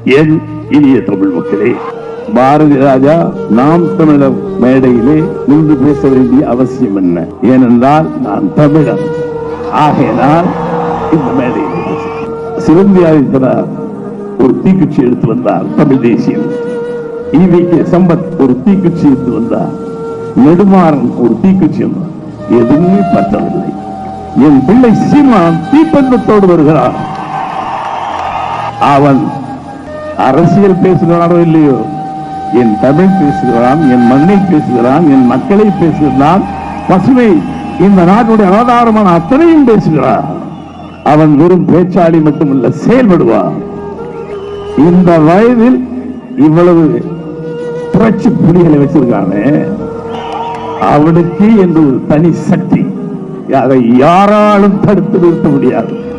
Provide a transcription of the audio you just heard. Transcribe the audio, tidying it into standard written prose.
என் இனிய தமிழ் மக்களே, பாரதி ராஜா நாம் தமிழர் மேடையிலே நின்று பேச வேண்டிய அவசியம் என்ன? ஏனென்றால் நான் தமிழர். ஆகையினால் இந்த மேடையிலே சிவந்தியாதித்தனார் ஒரு தீக்குச்சி எடுத்து வந்தார். தமிழ் தேசியம் ஈவிகே சம்பத் ஒரு தீக்குச்சி எடுத்து வந்தார். நெடுமாறன் ஒரு தீக்குச்சி வந்தார். எதுவுமே பற்றவில்லை. என் பிள்ளை சீமான் தீப்பந்தத்தோடு வருகிறான். அவன் அரசியல் பேசுகிறானோ இல்லையோ, என் தமிழ் பேசுகிறான், என் மண்ணை பேசுகிறான், என் மக்களை பேசுகிறான், பசுமை இந்த நாட்டுடைய ஆதாரமான அத்தனையும் பேசுகிறான். அவன் வெறும் பேச்சாளி மட்டுமல்ல, செயல்படுவான். இந்த வயதில் இவ்வளவு புரட்சி புலிகளை வச்சிருக்கானே, அவனுக்கு என்று ஒரு தனி சக்தி, அதை யாராலும் தடுத்து நிறுத்த முடியாது.